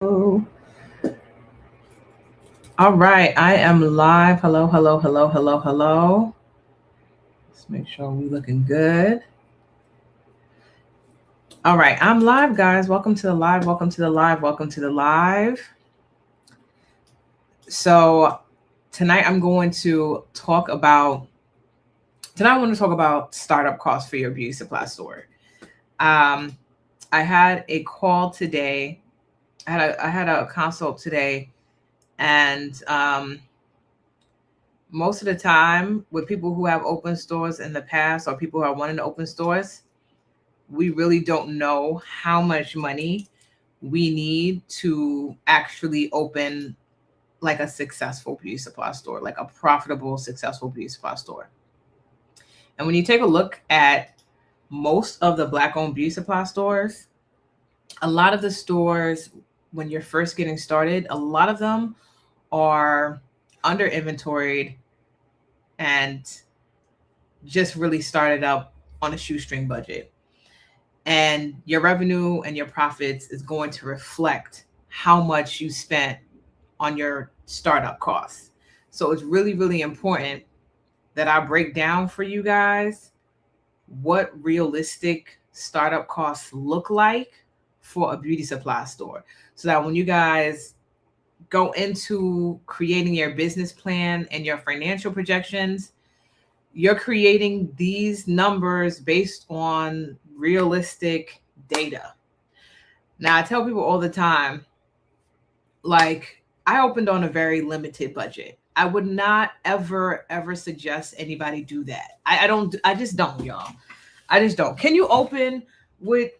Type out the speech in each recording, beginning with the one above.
Oh, all right. I am live. Hello, hello, hello, hello, hello. Let's make sure we're looking good. All right. I'm live, guys. Welcome to the live. Welcome to the live. Welcome to the live. So, tonight I'm going to talk about, tonight I want to talk about startup costs for your beauty supply store. Um, I had a call today. I had a consult today, and most of the time with people who have open stores in the past or people who are wanting to open stores, we really don't know how much money we need to actually open like a successful beauty supply store, like a profitable, successful beauty supply store. And when you take a look at most of the black owned beauty supply stores, a lot of the stores, when you're first getting started, a lot of them are under inventoried and just really started up on a shoestring budget. And your revenue and your profits is going to reflect how much you spent on your startup costs. So it's really, really important that I break down for you guys what realistic startup costs look like for a beauty supply store. So that when you guys go into creating your business plan and your financial projections, you're creating these numbers based on realistic data. Now, I tell people all the time, like, I opened on a very limited budget. I would not ever suggest anybody do that. I don't, I just don't, y'all. I just don't. Can you open with,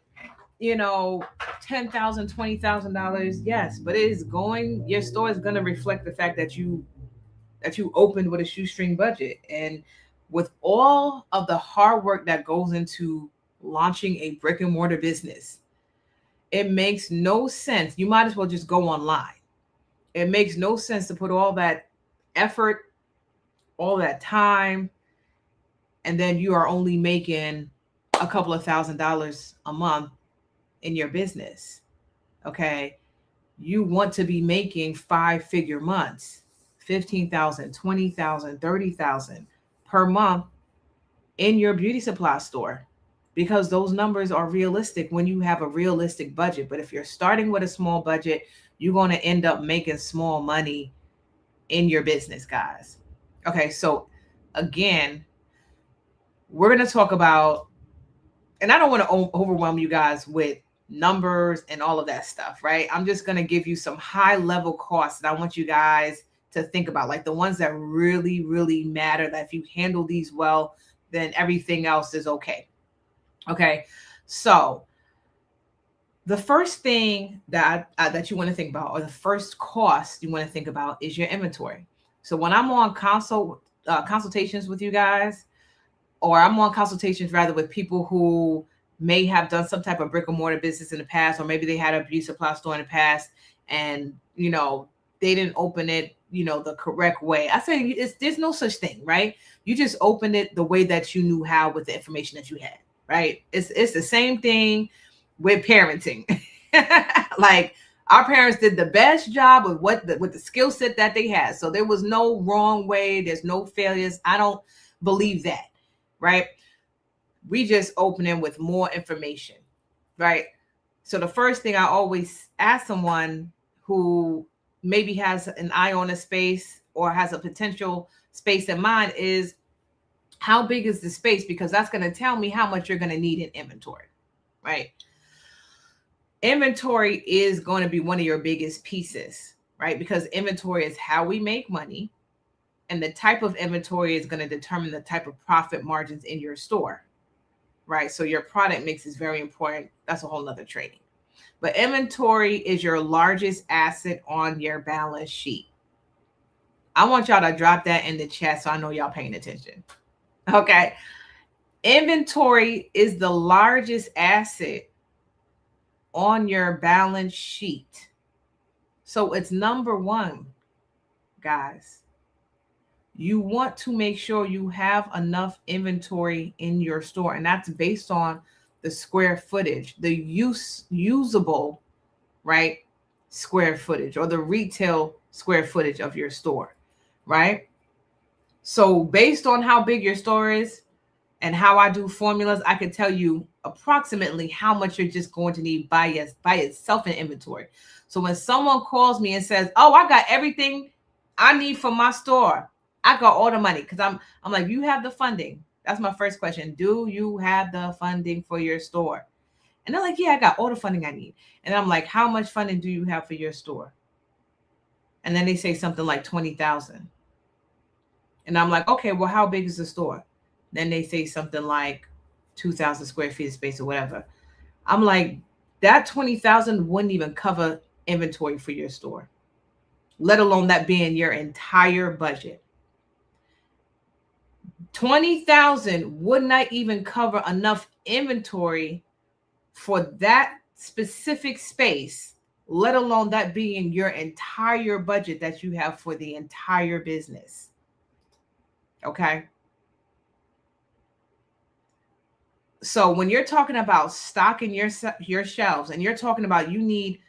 you know, $10,000, $20,000? Yes, but it is going, your store is going to reflect the fact that you opened with a shoestring budget. And with all of the hard work that goes into launching a brick and mortar business, it makes no sense. You might as well just go online. It makes no sense to put all that effort, all that time, and then you are only making a couple of $1,000s a month in your business. Okay. You want to be making five-figure months, 15,000, 20,000, 30,000 per month in your beauty supply store, because those numbers are realistic when you have a realistic budget. But if you're starting with a small budget, you're going to end up making small money in your business, guys. Okay, so again, we're going to talk about, and I don't want to overwhelm you guys with numbers and all of that stuff, right? I'm just going to give you some high level costs that I want you guys to think about, like the ones that really, really matter, that if you handle these well, then everything else is okay. Okay. So the first thing that you want to think about, or the first cost you want to think about, is your inventory. So when I'm on consultations with you guys, or I'm on consultations rather with people who may have done some type of brick and mortar business in the past, or maybe they had a beauty supply store in the past, and they didn't open it the correct way. I say there's no such thing, right? You just opened it the way that you knew how, with the information that you had, right? It's the same thing with parenting. Like, our parents did the best job with with the skill set that they had. So there was no wrong way, there's no failures. I don't believe that, right? We just open in with more information, right? So the first thing I always ask someone who maybe has an eye on a space or has a potential space in mind is, how big is the space? Because that's going to tell me how much you're going to need in inventory, right? Inventory is going to be one of your biggest pieces, right? Because inventory is how we make money, and the type of inventory is going to determine the type of profit margins in your store, right? So your product mix is very important. That's a whole nother training. But inventory is your largest asset on your balance sheet. I want y'all to drop that in the chat so I know y'all paying attention. Okay. Inventory is the largest asset on your balance sheet. So it's number one, guys. You want to make sure you have enough inventory in your store, and that's based on the square footage, the usable, right, square footage or the retail square footage of your store, right? So based on how big your store is and how I do formulas, I can tell you approximately how much you're just going to need by itself in inventory. So when someone calls me and says, "Oh, I got everything I need for my store. I got all the money," because I'm like, "You have the funding?" That's my first question. Do you have the funding for your store? And they're like, "Yeah, I got all the funding I need." And I'm like, "How much funding do you have for your store?" And then they say something like 20,000. And I'm like, "Okay, well, how big is the store?" Then they say something like 2,000 square feet of space or whatever. I'm like, that 20,000 wouldn't even cover inventory for your store, let alone that being your entire budget. 20,000 would not even cover enough inventory for that specific space, let alone that being your entire budget that you have for the entire business. Okay. So when you're talking about stocking your shelves, and you're talking about you need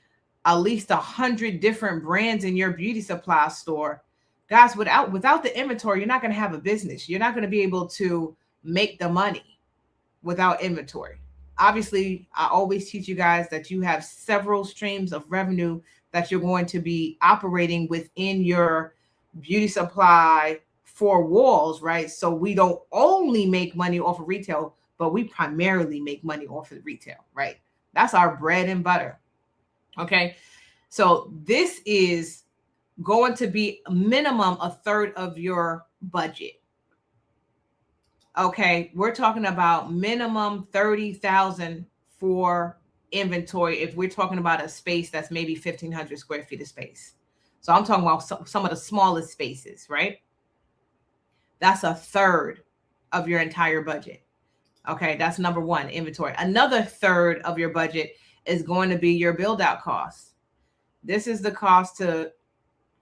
at least 100 different brands in your beauty supply store, guys, without the inventory, you're not going to have a business. You're not going to be able to make the money without inventory. Obviously, I always teach you guys that you have several streams of revenue that you're going to be operating within your beauty supply four walls, right? So we don't only make money off of retail, but we primarily make money off of retail, right? That's our bread and butter. Okay. So this is going to be minimum a third of your budget. Okay, we're talking about minimum 30,000 for inventory if we're talking about a space that's maybe 1,500 square feet of space. So I'm talking about some of the smallest spaces, right? That's a third of your entire budget. Okay, that's number one, inventory. Another third of your budget is going to be your build out costs. This is the cost to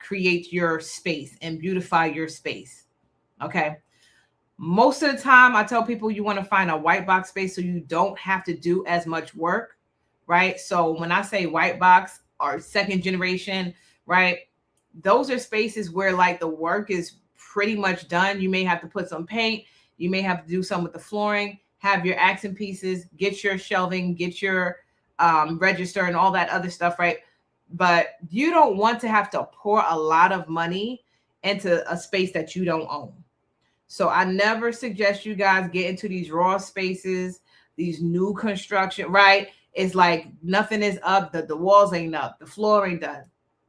create your space and beautify your space. Okay. Most of the time, I tell people you want to find a white box space so you don't have to do as much work, right? So when I say white box or second generation, right, those are spaces where like the work is pretty much done. You may have to put some paint, you may have to do some with the flooring, have your accent pieces, get your shelving, get your register and all that other stuff, right? But you don't want to have to pour a lot of money into a space that you don't own. So I never suggest you guys get into these raw spaces, these new construction, right? It's like nothing is up, the walls ain't up, the floor ain't done.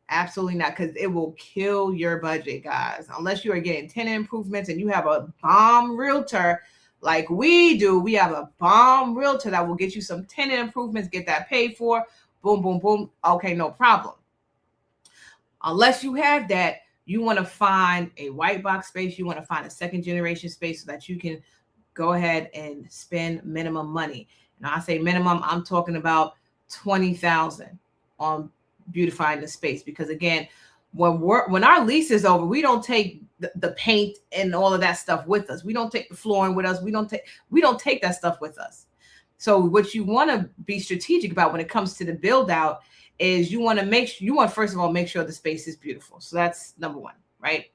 Absolutely not, because it will kill your budget, guys. Unless you are getting tenant improvements and you have a bomb realtor like we do. We have a bomb realtor that will get you some tenant improvements, get that paid for. Boom, boom, boom. Okay, no problem. Unless you have that, you want to find a white box space. You want to find a second generation space so that you can go ahead and spend minimum money. And I say minimum, I'm talking about 20,000 on beautifying the space. Because again, when our lease is over, we don't take the paint and all of that stuff with us. We don't take the flooring with us. We don't take that stuff with us. So what you want to be strategic about when it comes to the build out is you want first of all make sure the space is beautiful. So that's number one, right?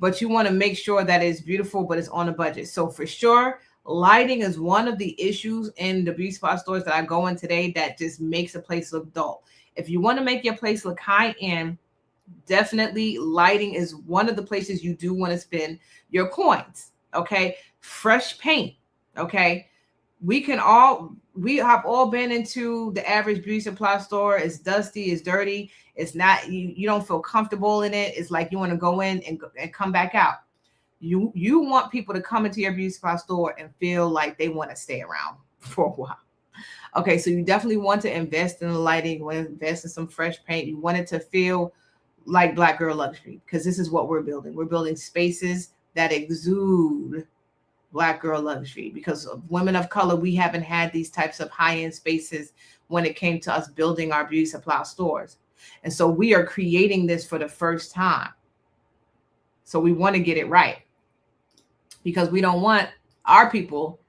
But you want to make sure that it's beautiful, but it's on a budget. So for sure, lighting is one of the issues in the beauty spot stores that I go in today that just makes a place look dull. If you want to make your place look high end, definitely lighting is one of the places you do want to spend your coins. Okay. Fresh paint. Okay. We have all been into the average beauty supply store. It's dusty, it's dirty, it's not, you don't feel comfortable in it. It's like you want to go in and come back out. You want people to come into your beauty supply store and feel like they want to stay around for a while. Okay, so you definitely want to invest in the lighting, you want to invest in some fresh paint. You want it to feel like Black Girl Luxury, because this is what we're building. We're building spaces that exude Black Girl Luxury, because of women of color, we haven't had these types of high-end spaces when it came to us building our beauty supply stores. And so we are creating this for the first time. So we want to get it right, because we don't want our people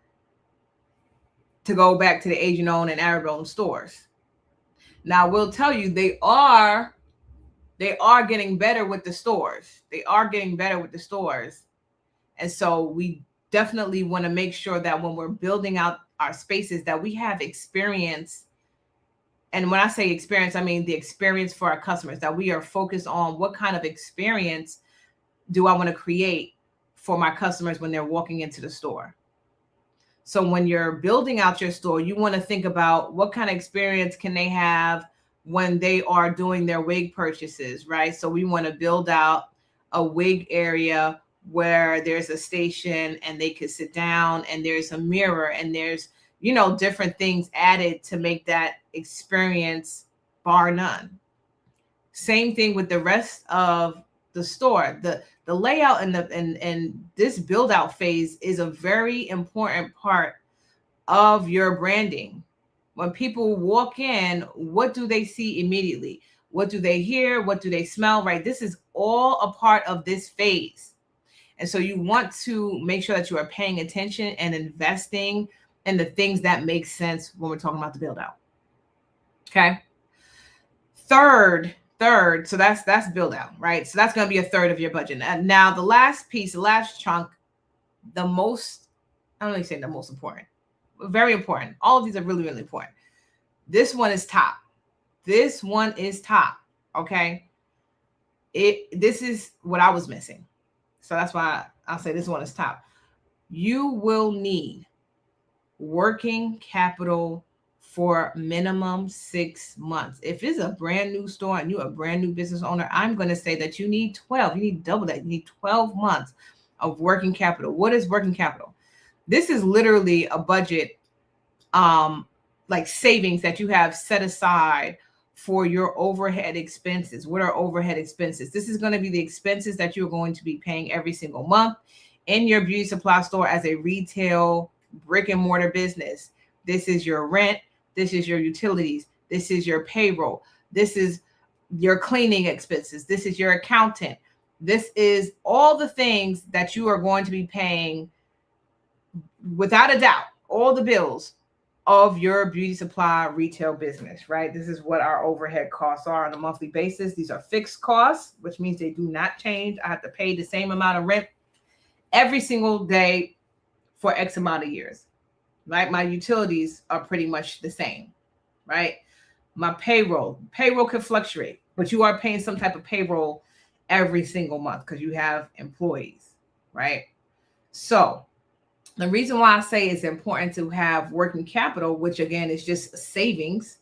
to go back to the Asian owned and Arab owned stores. Now, we'll tell you they are getting better with the stores. They are getting better with the stores. And so we definitely want to make sure that when we're building out our spaces that we have experience. And when I say experience, I mean the experience for our customers, that we are focused on what kind of experience do I want to create for my customers when they're walking into the store. So when you're building out your store, you want to think about what kind of experience can they have when they are doing their wig purchases, right? So we want to build out a wig area where there's a station and they could sit down and there's a mirror and there's, different things added to make that experience bar none. Same thing with the rest of the store. The layout and this build out phase is a very important part of your branding. When people walk in, what do they see immediately? What do they hear? What do they smell? Right? This is all a part of this phase. And so you want to make sure that you are paying attention and investing in the things that make sense when we're talking about the build out. Okay. Third, so that's build out, right? So that's going to be a third of your budget. And now the last piece, the last chunk, I don't really say the most important, but very important. All of these are really, really important. This one is top. Okay. This is what I was missing. So that's why I'll say this one is top. You will need working capital for minimum 6 months. If it's a brand new store and you're a brand new business owner, I'm going to say that you need 12. You need double that. You need 12 months of working capital. What is working capital? This is literally a budget, like savings that you have set aside for your overhead expenses. What are overhead expenses? This is going to be the expenses that you're going to be paying every single month in your beauty supply store as a retail brick and mortar business. This is your rent. This is your utilities. This is your payroll. This is your cleaning expenses. This is your accountant. This is all the things that you are going to be paying, without a doubt, all the bills of your beauty supply retail business, right? This is what our overhead costs are on a monthly basis. These are fixed costs, which means they do not change. I have to pay the same amount of rent every single day for X amount of years, right? My utilities are pretty much the same, right? My payroll can fluctuate, but you are paying some type of payroll every single month because you have employees, right? So the reason why I say it's important to have working capital, which again is just savings,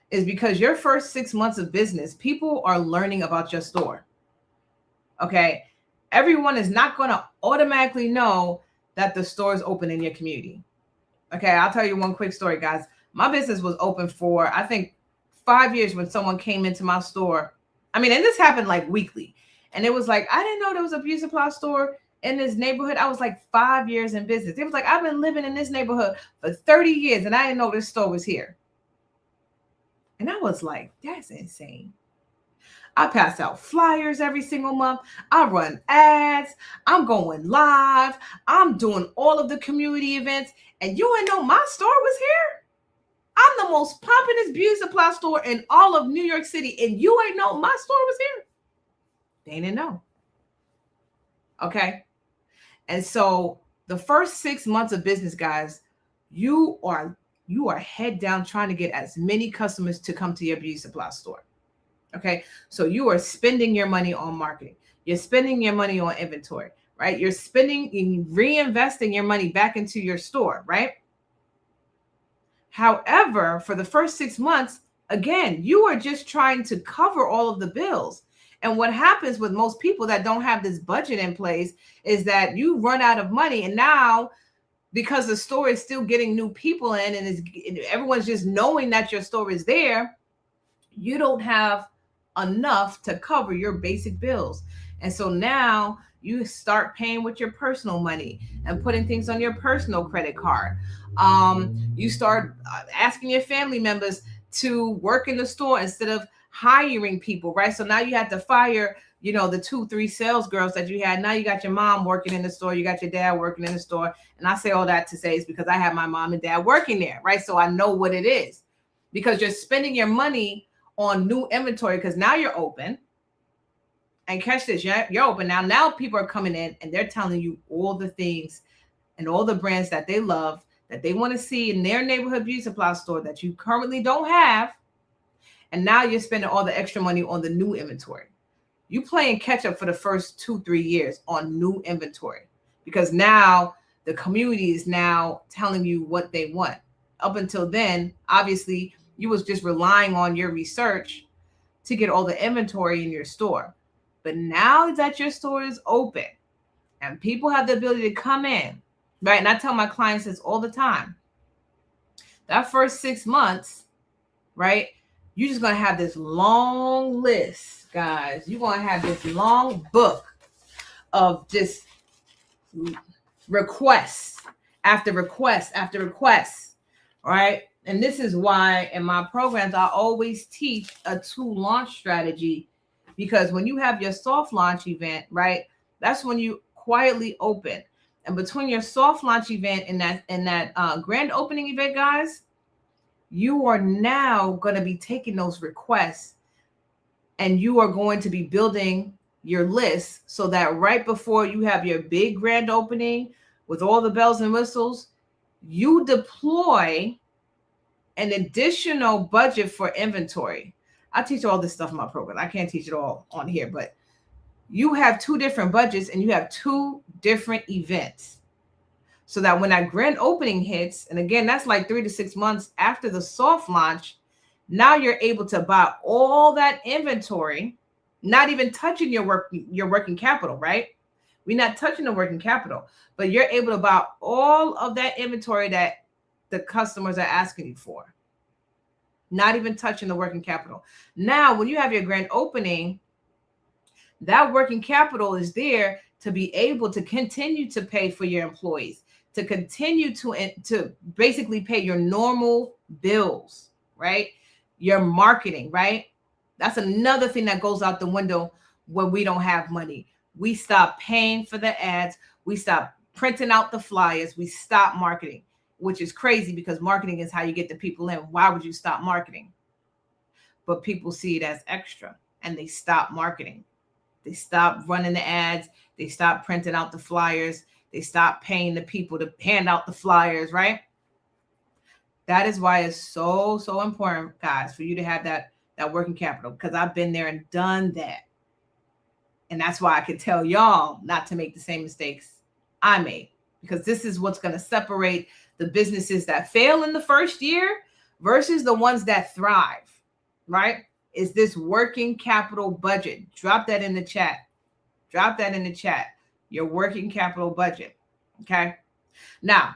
is because your first 6 months of business, people are learning about your store. Okay. Everyone is not going to automatically know that the store is open in your community. Okay. I'll tell you one quick story, guys. My business was open for, I think, 5 years when someone came into my store. I mean, and this happened like weekly. And it was like, I didn't know there was a beauty supply store in this neighborhood. I was like 5 years in business. It was like, I've been living in this neighborhood for 30 years and I didn't know this store was here. And I was like, that's insane. I pass out flyers every single month. I run ads. I'm going live. I'm doing all of the community events. And you ain't know my store was here? I'm the most poppin'est beauty supply store in all of New York City. And you ain't know my store was here? They didn't know. Okay. And so the first 6 months of business, guys, you are head down trying to get as many customers to come to your beauty supply store. Okay. So you are spending your money on marketing. You're spending your money on inventory, right? You're reinvesting your money back into your store, right? However, for the first 6 months, again, you are just trying to cover all of the bills. And what happens with most people that don't have this budget in place is that you run out of money. And now, because the store is still getting new people in and everyone's just knowing that your store is there, you don't have enough to cover your basic bills. And so now you start paying with your personal money and putting things on your personal credit card. You start asking your family members to work in the store instead of hiring people, right? So now you have to fire, the 2-3 sales girls that you had. Now you got your mom working in the store. You got your dad working in the store. And I say all that to say is because I have my mom and dad working there, right? So I know what it is. because you're spending your money on new inventory because now you're open. And catch this, you're open now. Now people are coming in and they're telling you all the things and all the brands that they love, that they want to see in their neighborhood beauty supply store that you currently don't have. And now you're spending all the extra money on the new inventory. You playing catch up for the first 2-3 years on new inventory because now the community is now telling you what they want. Up until then, obviously, you was just relying on your research to get all the inventory in your store. But now that your store is open and people have the ability to come in, right? And I tell my clients this all the time. That first 6 months, right? You're just going to have this long list, guys. You're going to have this long book of just requests after requests after requests, right? And this is why in my programs, I always teach a 2 launch strategy, because when you have your soft launch event, right, that's when you quietly open. And between your soft launch event and that grand opening event, guys, you are now going to be taking those requests and you are going to be building your list so that right before you have your big grand opening with all the bells and whistles, you deploy an additional budget for inventory. I teach all this stuff in my program. I can't teach it all on here, but you have 2 different budgets and you have 2 different events. So that when that grand opening hits, and again, that's like 3 to 6 months after the soft launch, now you're able to buy all that inventory, not even touching your working capital, right? We're not touching the working capital, but you're able to buy all of that inventory that the customers are asking you for. Not even touching the working capital. Now, when you have your grand opening, that working capital is there to be able to continue to pay for your employees, to continue to basically pay your normal bills, right? Your marketing, right? That's another thing that goes out the window when we don't have money. We stop paying for the ads. We stop printing out the flyers. We stop marketing, which is crazy because marketing is how you get the people in. Why would you stop marketing? But people see it as extra and they stop marketing. They stop running the ads. They stop printing out the flyers. They stop paying the people to hand out the flyers, right? That is why it's so, so important, guys, for you to have that working capital, because I've been there and done that. And that's why I can tell y'all not to make the same mistakes I made, because this is what's going to separate the businesses that fail in the first year versus the ones that thrive, right? Is this working capital budget. Drop that in the chat. Drop that in the chat. Your working capital budget. Okay. Now,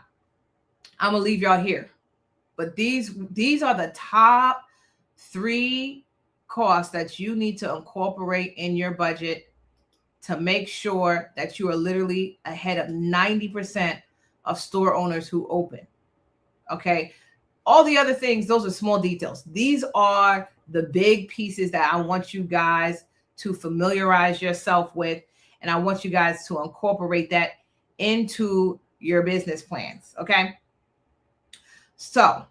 I'm going to leave y'all here. But these are the top 3 costs that you need to incorporate in your budget to make sure that you are literally ahead of 90% of store owners who open. Okay. All the other things, those are small details. These are the big pieces that I want you guys to familiarize yourself with. And I want you guys to incorporate that into your business plans. Okay. So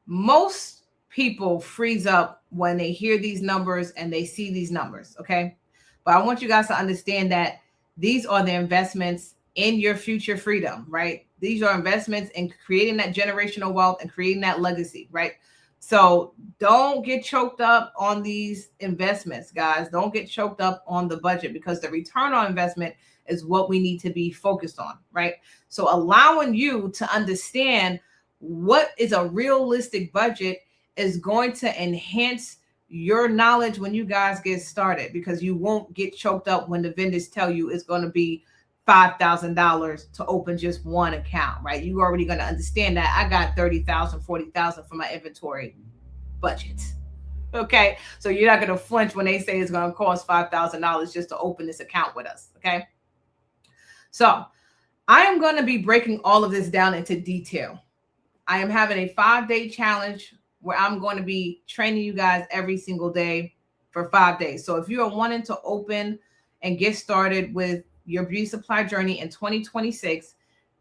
most people freeze up when they hear these numbers and they see these numbers. Okay. But I want you guys to understand that these are the investments in your future freedom, right? These are investments in creating that generational wealth and creating that legacy, right? So don't get choked up on these investments, guys. Don't get choked up on the budget, because the return on investment is what we need to be focused on, right? So allowing you to understand what is a realistic budget is going to enhance your knowledge when you guys get started, because you won't get choked up when the vendors tell you it's going to be $5,000 to open just one account, right? You're already going to understand that I got 30,000, 40,000 for my inventory budget. Okay. So you're not going to flinch when they say it's going to cost $5,000 just to open this account with us. Okay. So I am going to be breaking all of this down into detail. I am having a 5-day challenge where I'm going to be training you guys every single day for 5 days. So if you are wanting to open and get started with your beauty supply journey in 2026,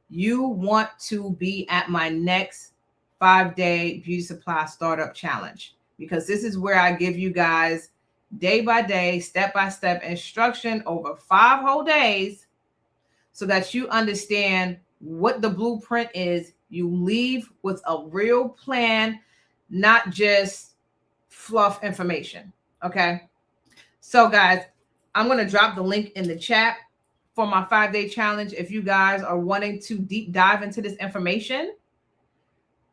you want to be at my next 5-day beauty supply startup challenge, because this is where I give you guys day by day, step-by-step instruction over 5 whole days so that you understand what the blueprint is. You leave with a real plan, not just fluff information. Okay. So guys, I'm going to drop the link in the chat for my 5-day challenge. If you guys are wanting to deep dive into this information,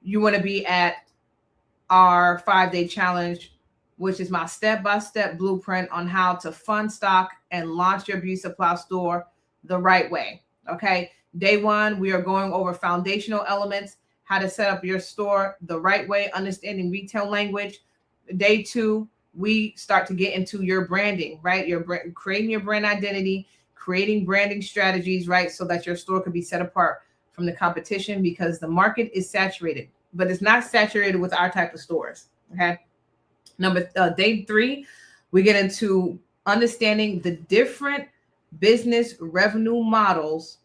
you want to be at our 5-day challenge, which is my step-by-step blueprint on how to fund, stock, and launch your beauty supply store the right way. Okay. Day 1, we are going over foundational elements, how to set up your store the right way, understanding retail language. Day 2, we start to get into your branding, right? Your brand, creating your brand identity, creating branding strategies, right? So that your store can be set apart from the competition, because the market is saturated, but it's not saturated with our type of stores. Okay. Day 3, we get into understanding the different business revenue models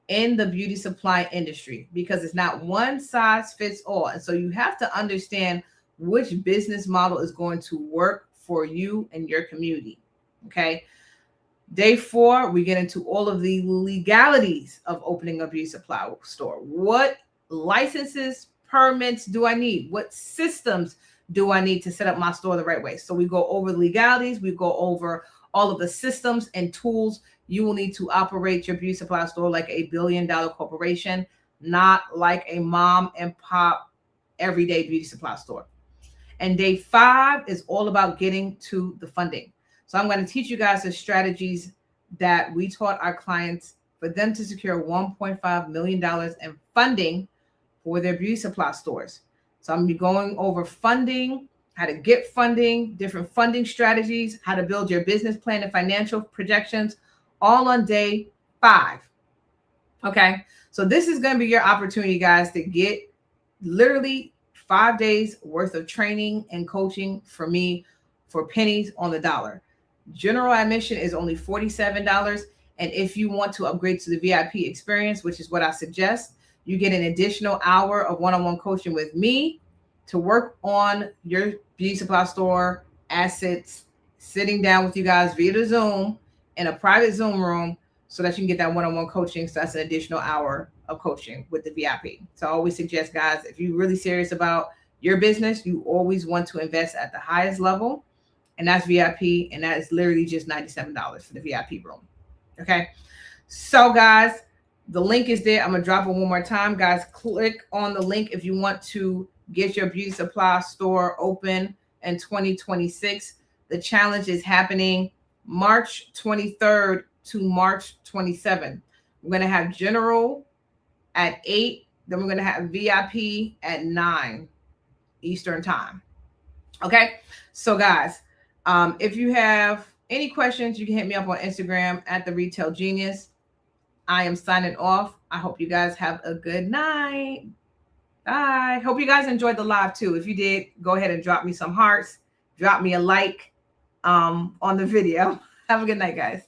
in the beauty supply industry, because it's not one size fits all. And so you have to understand which business model is going to work for you and your community. Okay. Day 4, we get into all of the legalities of opening a beauty supply store. What licenses, permits do I need? What systems do I need to set up my store the right way? So we go over the legalities. We go over all of the systems and tools you will need to operate your beauty supply store like a billion-dollar corporation, not like a mom and pop everyday beauty supply store. And day 5 is all about getting to the funding. So I'm going to teach you guys the strategies that we taught our clients for them to secure $1.5 million in funding for their beauty supply stores. So I'm going to be going over funding, how to get funding, different funding strategies, how to build your business plan and financial projections, all on day 5. Okay. So this is going to be your opportunity, guys, to get literally 5 days worth of training and coaching for me for pennies on the dollar. General admission is only $47. And if you want to upgrade to the VIP experience, which is what I suggest, you get an additional hour of one-on-one coaching with me to work on your beauty supply store assets, sitting down with you guys via the Zoom in a private Zoom room so that you can get that one-on-one coaching. So that's an additional hour of coaching with the VIP. So I always suggest, guys, if you're really serious about your business, you always want to invest at the highest level. And that's VIP. And that is literally just $97 for the VIP room. Okay. So guys, the link is there. I'm going to drop it one more time. Guys, click on the link if you want to get your beauty supply store open in 2026. The challenge is happening March 23rd to March 27th. We're going to have general at 8. Then we're going to have VIP at 9 Eastern time. Okay. So guys, if you have any questions, you can hit me up on Instagram at The Retail Genius. I am signing off. I hope you guys have a good night. Bye. Hope you guys enjoyed the live too. If you did, go ahead and drop me some hearts. Drop me a like on the video. Have a good night, guys.